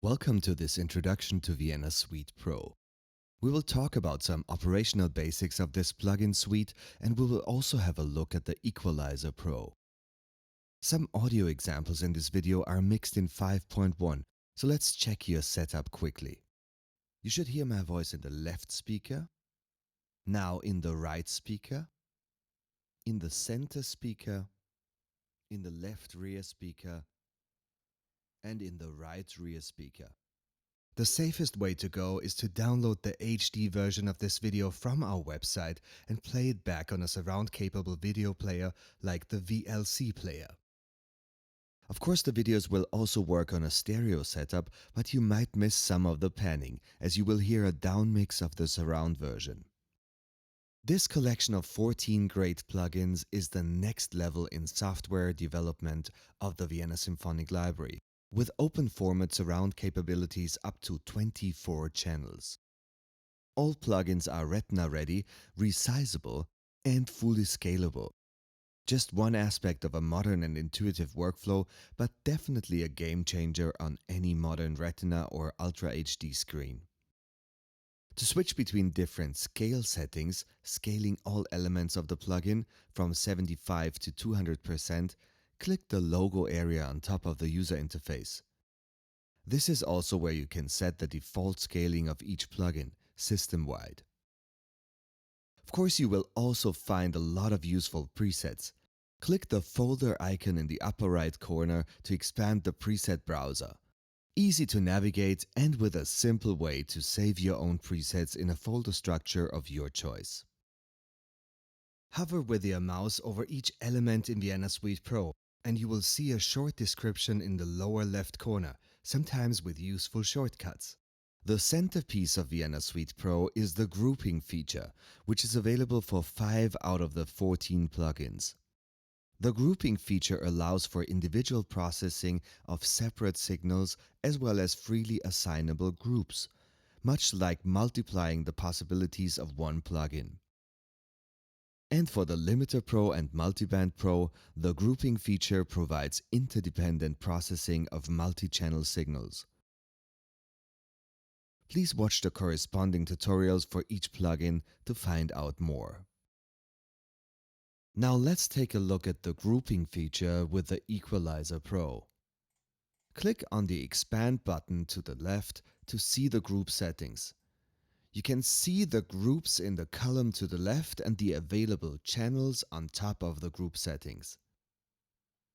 Welcome to this introduction to Vienna Suite Pro. We will talk about some operational basics of this plugin suite, and we will also have a look at the Equalizer Pro. Some audio examples in this video are mixed in 5.1, so let's check your setup quickly. You should hear my voice in the left speaker, now in the right speaker, in the center speaker, in the left rear speaker, and in the right rear speaker. The safest way to go is to download the HD version of this video from our website and play it back on a surround-capable video player like the VLC player. Of course, the videos will also work on a stereo setup, but you might miss some of the panning, as you will hear a downmix of the surround version. This collection of 14 great plugins is the next level in software development of the Vienna Symphonic Library, with open format surround capabilities up to 24 channels. All plugins are Retina ready, resizable, and fully scalable. Just one aspect of a modern and intuitive workflow, but definitely a game changer on any modern Retina or Ultra HD screen. To switch between different scale settings, scaling all elements of the plugin from 75 to 200%, click the logo area on top of the user interface. This is also where you can set the default scaling of each plugin, system-wide. Of course, you will also find a lot of useful presets. Click the folder icon in the upper right corner to expand the preset browser. Easy to navigate and with a simple way to save your own presets in a folder structure of your choice. Hover with your mouse over each element in Vienna Suite Pro, and you will see a short description in the lower left corner, sometimes with useful shortcuts. The centerpiece of Vienna Suite Pro is the grouping feature, which is available for 5 out of the 14 plugins. The grouping feature allows for individual processing of separate signals as well as freely assignable groups, much like multiplying the possibilities of one plugin. And for the Limiter Pro and Multiband Pro, the grouping feature provides interdependent processing of multi-channel signals. Please watch the corresponding tutorials for each plugin to find out more. Now let's take a look at the grouping feature with the Equalizer Pro. Click on the Expand button to the left to see the group settings. You can see the groups in the column to the left and the available channels on top of the group settings.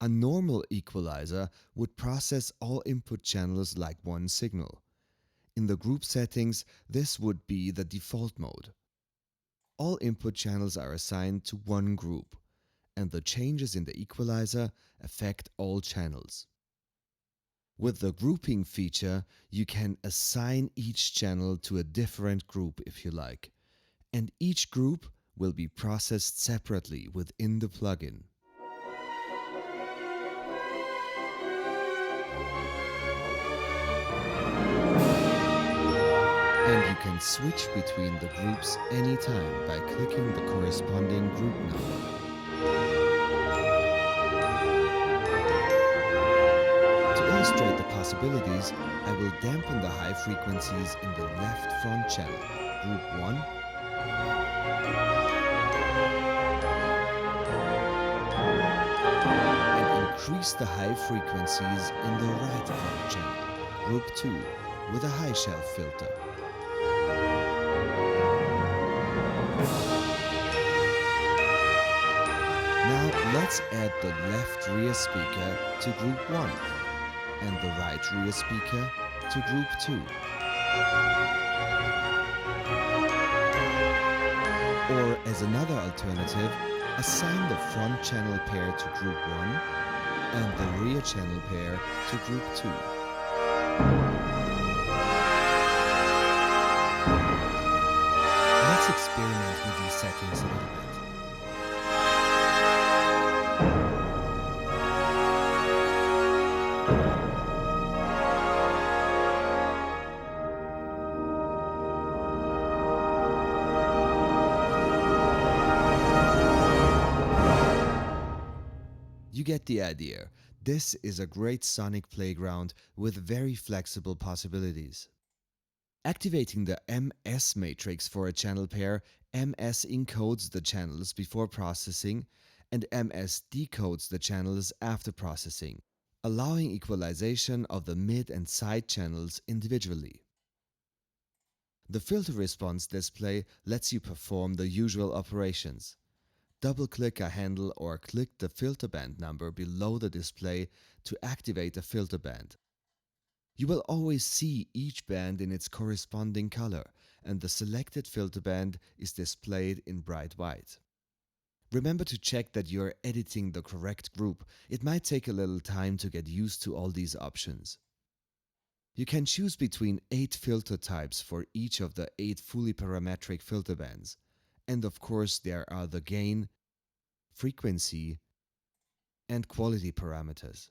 A normal equalizer would process all input channels like one signal. In the group settings, this would be the default mode. All input channels are assigned to one group, and the changes in the equalizer affect all channels. With the grouping feature, you can assign each channel to a different group if you like, and each group will be processed separately within the plugin. And you can switch between the groups anytime by clicking the corresponding group number. To illustrate the possibilities, I will dampen the high frequencies in the left front channel, Group 1, and increase the high frequencies in the right front channel, Group 2, with a high shelf filter. Now let's add the left rear speaker to Group 1 and the right rear speaker to Group 2. Or as another alternative, assign the front channel pair to Group 1 and the rear channel pair to Group 2. Let's experiment with these settings a little bit. You get the idea. This is a great sonic playground with very flexible possibilities. Activating the MS matrix for a channel pair, MS encodes the channels before processing and MS decodes the channels after processing, allowing equalization of the mid and side channels individually. The filter response display lets you perform the usual operations. Double-click a handle or click the filter band number below the display to activate the filter band. You will always see each band in its corresponding color, and the selected filter band is displayed in bright white. Remember to check that you are editing the correct group. It might take a little time to get used to all these options. You can choose between 8 filter types for each of the 8 fully parametric filter bands. And of course there are the gain, frequency, and quality parameters.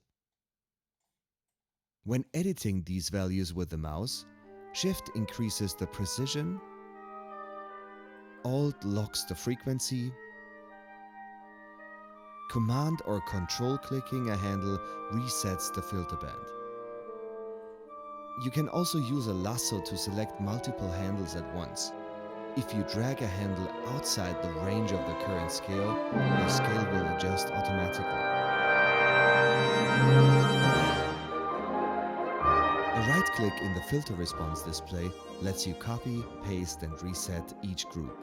When editing these values with the mouse, Shift increases the precision, Alt locks the frequency, Command or Control clicking a handle resets the filter band. You can also use a lasso to select multiple handles at once. If you drag a handle outside the range of the current scale, the scale will adjust automatically. A right-click in the filter response display lets you copy, paste and reset each group.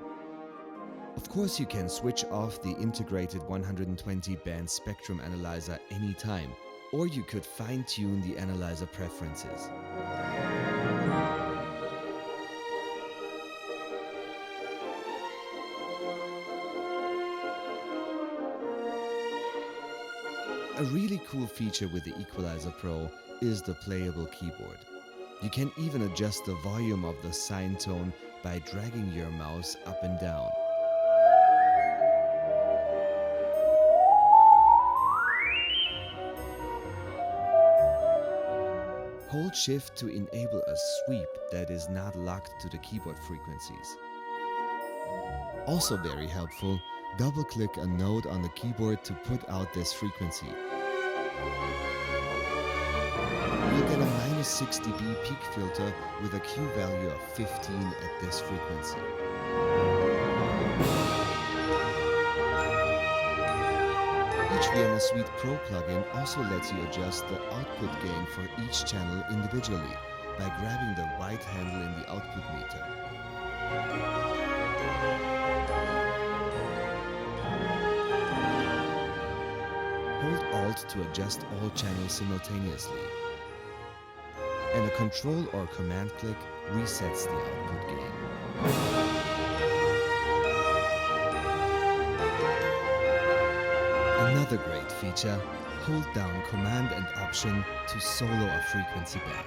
Of course, you can switch off the integrated 120 band spectrum analyzer anytime, or you could fine-tune the analyzer preferences. A really cool feature with the Equalizer Pro is the playable keyboard. You can even adjust the volume of the sine tone by dragging your mouse up and down. Hold Shift to enable a sweep that is not locked to the keyboard frequencies. Also very helpful, double-click a node on the keyboard to put out this frequency. You'll get a -6 dB peak filter with a Q value of 15 at this frequency. Each Vienna Suite Pro plugin also lets you adjust the output gain for each channel individually by grabbing the right handle in the output meter. Hold Alt to adjust all channels simultaneously. And a Control or Command click resets the output gain. Another great feature, hold down Command and Option to solo a frequency band.